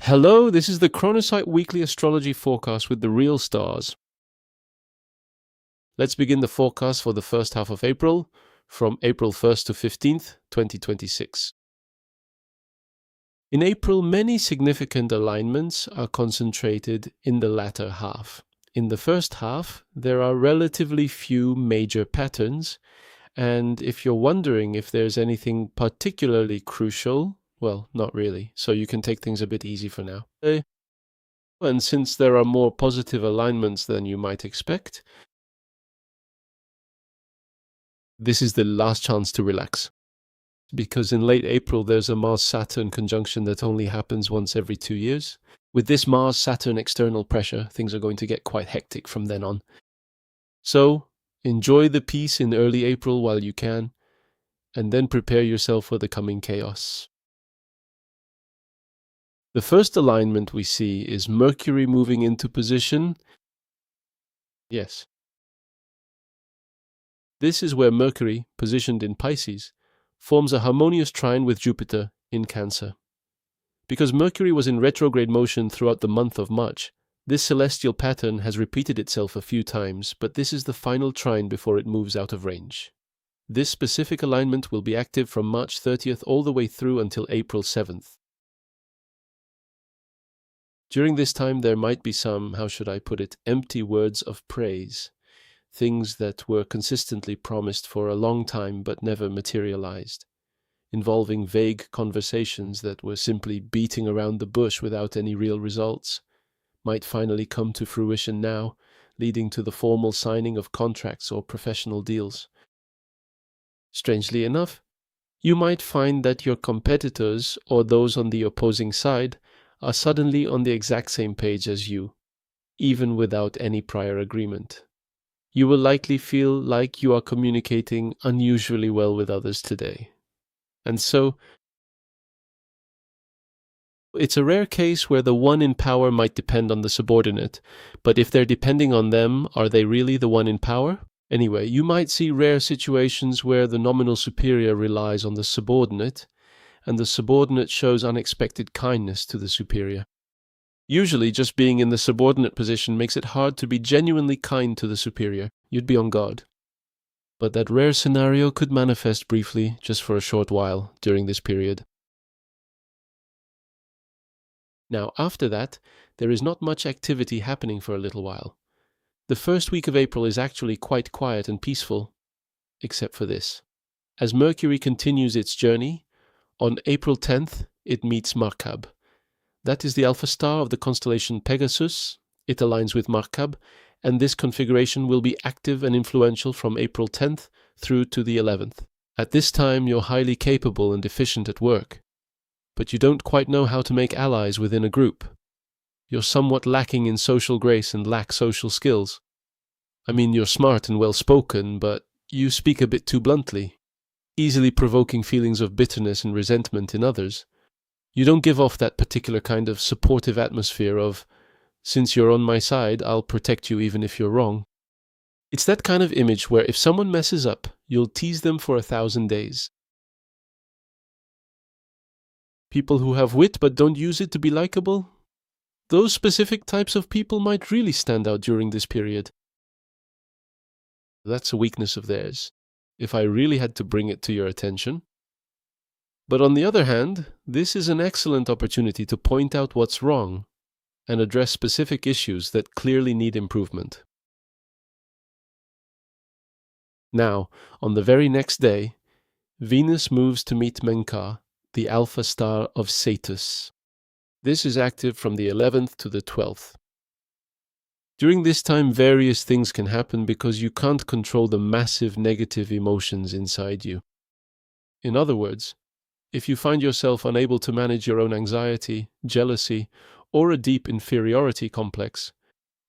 Hello, this is the Chronosight Weekly Astrology Forecast with the real stars. Let's begin the forecast for the first half of April, from April 1st to 15th, 2026. In April, many significant alignments are concentrated in the latter half. In the first half, there are relatively few major patterns, and if you're wondering if there's anything particularly crucial, well, not really, so you can take things a bit easy for now. And since there are more positive alignments than you might expect, this is the last chance to relax. Because in late April, there's a Mars-Saturn conjunction that only happens once every 2 years. With this Mars-Saturn external pressure, things are going to get quite hectic from then on. So, enjoy the peace in early April while you can, and then prepare yourself for the coming chaos. The first alignment we see is Mercury moving into position. Yes. This is where Mercury, positioned in Pisces, forms a harmonious trine with Jupiter in Cancer. Because Mercury was in retrograde motion throughout the month of March, this celestial pattern has repeated itself a few times, but this is the final trine before it moves out of range. This specific alignment will be active from March 30th all the way through until April 7th. During this time, there might be some, how should I put it, empty words of praise, things that were consistently promised for a long time but never materialized, involving vague conversations that were simply beating around the bush without any real results, might finally come to fruition now, leading to the formal signing of contracts or professional deals. Strangely enough, you might find that your competitors or those on the opposing side are suddenly on the exact same page as you, even without any prior agreement. You will likely feel like you are communicating unusually well with others today. And so, it's a rare case where the one in power might depend on the subordinate, but if they're depending on them, are they really the one in power? Anyway, you might see rare situations where the nominal superior relies on the subordinate, and the subordinate shows unexpected kindness to the superior. Usually, just being in the subordinate position makes it hard to be genuinely kind to the superior. You'd be on guard. But that rare scenario could manifest briefly, just for a short while, during this period. Now, after that, there is not much activity happening for a little while. The first week of April is actually quite quiet and peaceful, except for this. As Mercury continues its journey, on April 10th, it meets Markab. That is the alpha star of the constellation Pegasus. It aligns with Markab, and this configuration will be active and influential from April 10th through to the 11th. At this time, you're highly capable and efficient at work, but you don't quite know how to make allies within a group. You're somewhat lacking in social grace and lack social skills. I mean, you're smart and well-spoken, but you speak a bit too bluntly, easily provoking feelings of bitterness and resentment in others. You don't give off that particular kind of supportive atmosphere of, since you're on my side, I'll protect you even if you're wrong. It's that kind of image where if someone messes up, you'll tease them for 1,000 days. People who have wit but don't use it to be likable? Those specific types of people might really stand out during this period. That's a weakness of theirs, if I really had to bring it to your attention. But on the other hand, this is an excellent opportunity to point out what's wrong and address specific issues that clearly need improvement. Now, on the very next day, Venus moves to meet Menkar, the alpha star of Cetus. This is active from the 11th to the 12th. During this time, various things can happen because you can't control the massive negative emotions inside you. In other words, if you find yourself unable to manage your own anxiety, jealousy, or a deep inferiority complex,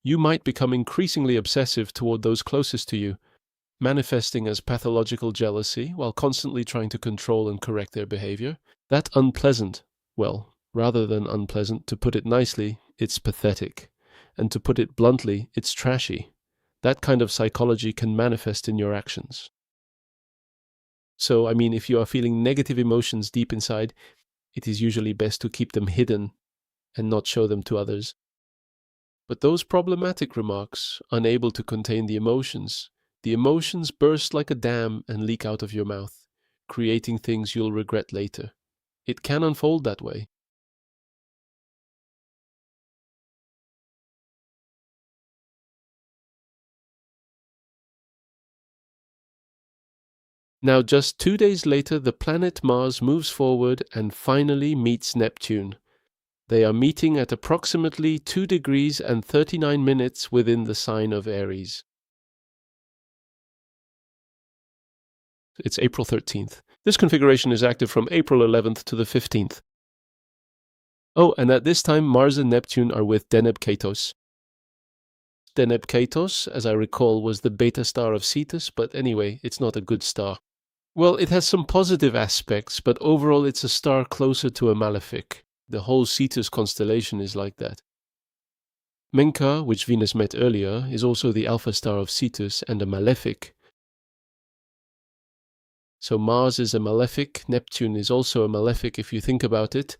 you might become increasingly obsessive toward those closest to you, manifesting as pathological jealousy while constantly trying to control and correct their behavior. That unpleasant, well, rather than unpleasant, to put it nicely, it's pathetic. And to put it bluntly, it's trashy. That kind of psychology can manifest in your actions. So, I mean, if you are feeling negative emotions deep inside, it is usually best to keep them hidden and not show them to others. But those problematic remarks, unable to contain the emotions burst like a dam and leak out of your mouth, creating things you'll regret later. It can unfold that way. Now, just 2 days later, the planet Mars moves forward and finally meets Neptune. They are meeting at approximately 2 degrees and 39 minutes within the sign of Aries. It's April 13th. This configuration is active from April 11th to the 15th. Oh, and at this time, Mars and Neptune are with Deneb Kaitos. Deneb Kaitos, as I recall, was the beta star of Cetus, but anyway, it's not a good star. Well, it has some positive aspects, but overall it's a star closer to a malefic. The whole Cetus constellation is like that. Menkar, which Venus met earlier, is also the alpha star of Cetus and a malefic. So Mars is a malefic, Neptune is also a malefic if you think about it,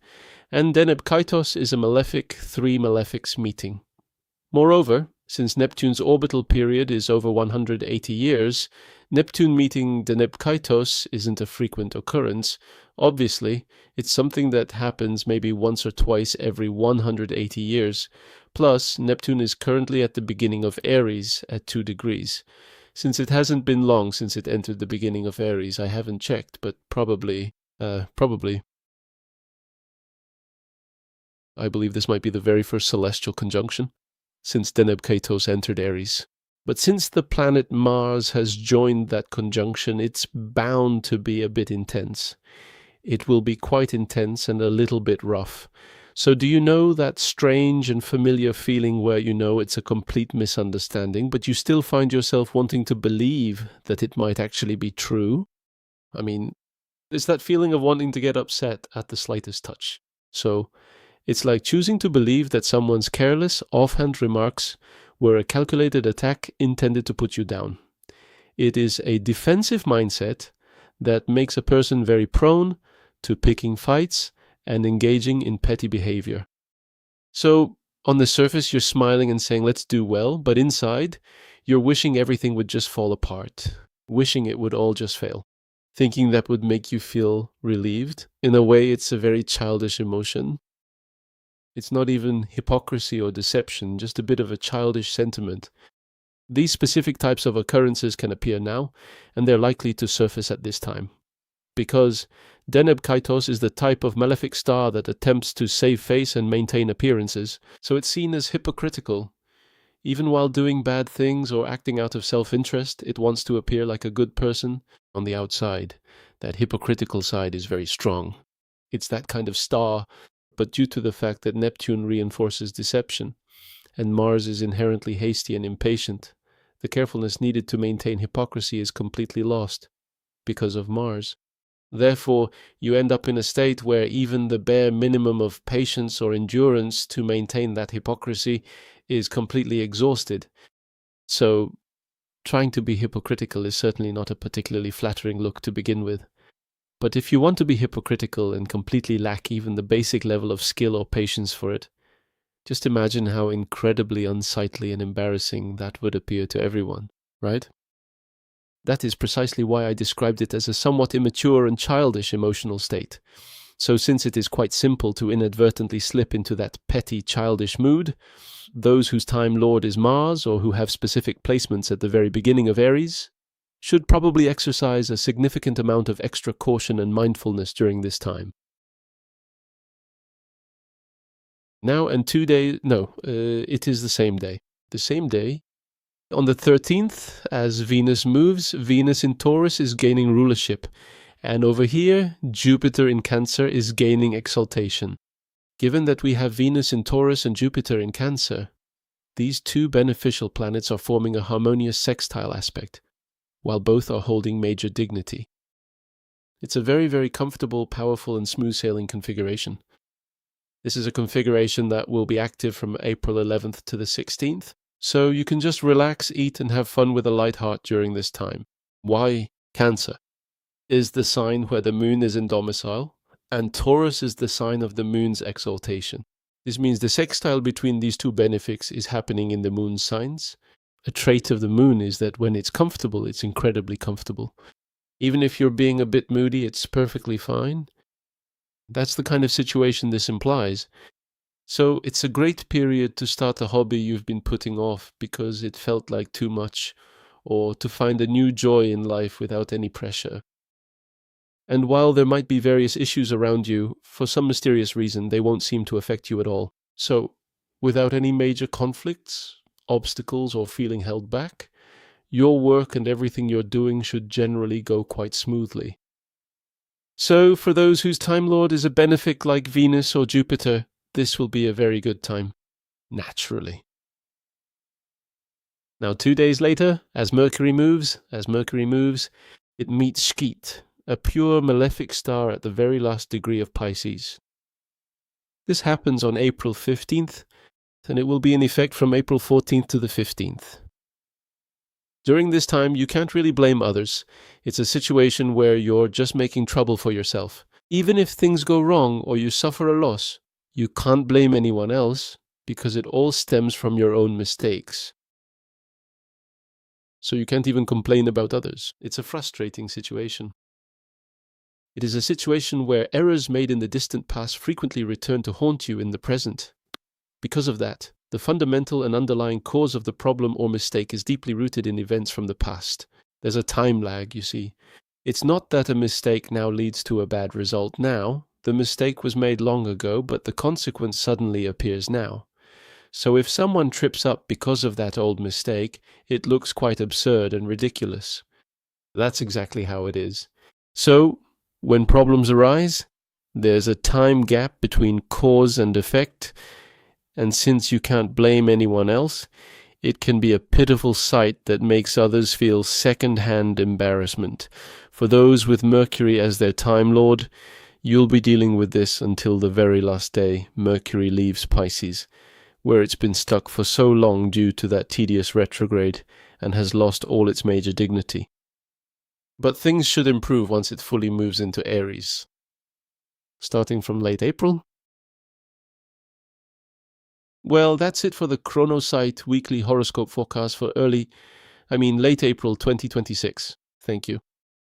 and Deneb Kaitos is a malefic, 3 malefics meeting. Moreover, since Neptune's orbital period is over 180 years, Neptune meeting Deneb Kaitos isn't a frequent occurrence. Obviously, it's something that happens maybe once or twice every 180 years. Plus, Neptune is currently at the beginning of Aries at 2 degrees. Since it hasn't been long since it entered the beginning of Aries, I haven't checked, but probably. I believe this might be the very first celestial conjunction since Deneb Kaitos entered Aries. But since the planet Mars has joined that conjunction, it's bound to be a bit intense. It will be quite intense and a little bit rough. So do you know that strange and familiar feeling where you know it's a complete misunderstanding, but you still find yourself wanting to believe that it might actually be true? I mean, it's that feeling of wanting to get upset at the slightest touch. So it's like choosing to believe that someone's careless, offhand remarks were a calculated attack intended to put you down. It is a defensive mindset that makes a person very prone to picking fights and engaging in petty behavior. So, on the surface, you're smiling and saying, let's do well, but inside, you're wishing everything would just fall apart, wishing it would all just fail, thinking that would make you feel relieved. In a way, it's a very childish emotion. It's not even hypocrisy or deception, just a bit of a childish sentiment. These specific types of occurrences can appear now, and they're likely to surface at this time. Because Deneb Kaitos is the type of malefic star that attempts to save face and maintain appearances, so it's seen as hypocritical. Even while doing bad things or acting out of self-interest, it wants to appear like a good person on the outside. That hypocritical side is very strong. It's that kind of star, but due to the fact that Neptune reinforces deception, and Mars is inherently hasty and impatient, the carefulness needed to maintain hypocrisy is completely lost because of Mars. Therefore, you end up in a state where even the bare minimum of patience or endurance to maintain that hypocrisy is completely exhausted. So, trying to be hypocritical is certainly not a particularly flattering look to begin with. But if you want to be hypocritical and completely lack even the basic level of skill or patience for it, just imagine how incredibly unsightly and embarrassing that would appear to everyone, right? That is precisely why I described it as a somewhat immature and childish emotional state. So since it is quite simple to inadvertently slip into that petty, childish mood, those whose Time Lord is Mars or who have specific placements at the very beginning of Aries should probably exercise a significant amount of extra caution and mindfulness during this time. Now and 2 days, it is the same day. The same day. On the 13th, as Venus moves, Venus in Taurus is gaining rulership. And over here, Jupiter in Cancer is gaining exaltation. Given that we have Venus in Taurus and Jupiter in Cancer, these two beneficial planets are forming a harmonious sextile aspect, while both are holding major dignity. It's a very, very comfortable, powerful, and smooth-sailing configuration. This is a configuration that will be active from April 11th to the 16th, so you can just relax, eat, and have fun with a light heart during this time. Why Cancer is the sign where the moon is in domicile, and Taurus is the sign of the moon's exaltation. This means the sextile between these two benefics is happening in the moon's signs. A trait of the moon is that when it's comfortable, it's incredibly comfortable. Even if you're being a bit moody, it's perfectly fine. That's the kind of situation this implies. So it's a great period to start a hobby you've been putting off because it felt like too much, or to find a new joy in life without any pressure. And while there might be various issues around you, for some mysterious reason, they won't seem to affect you at all. So, without any major conflicts, obstacles, or feeling held back, your work and everything you're doing should generally go quite smoothly. So, for those whose Time Lord is a benefic like Venus or Jupiter, this will be a very good time, naturally. Now, 2 days later, as Mercury moves, it meets Scheat, a pure malefic star at the very last degree of Pisces. This happens on April 15th, and it will be in effect from April 14th to the 15th. During this time, you can't really blame others. It's a situation where you're just making trouble for yourself. Even if things go wrong or you suffer a loss, you can't blame anyone else because it all stems from your own mistakes. So you can't even complain about others. It's a frustrating situation. It is a situation where errors made in the distant past frequently return to haunt you in the present. Because of that, the fundamental and underlying cause of the problem or mistake is deeply rooted in events from the past. There's a time lag, you see. It's not that a mistake now leads to a bad result now. The mistake was made long ago, but the consequence suddenly appears now. So if someone trips up because of that old mistake, it looks quite absurd and ridiculous. That's exactly how it is. So, when problems arise, there's a time gap between cause and effect, and since you can't blame anyone else, it can be a pitiful sight that makes others feel second-hand embarrassment. For those with Mercury as their Time Lord, you'll be dealing with this until the very last day Mercury leaves Pisces, where it's been stuck for so long due to that tedious retrograde and has lost all its major dignity. But things should improve once it fully moves into Aries. Starting from late April. Well, that's it for the Chronosight weekly horoscope forecast for late April 2026. Thank you.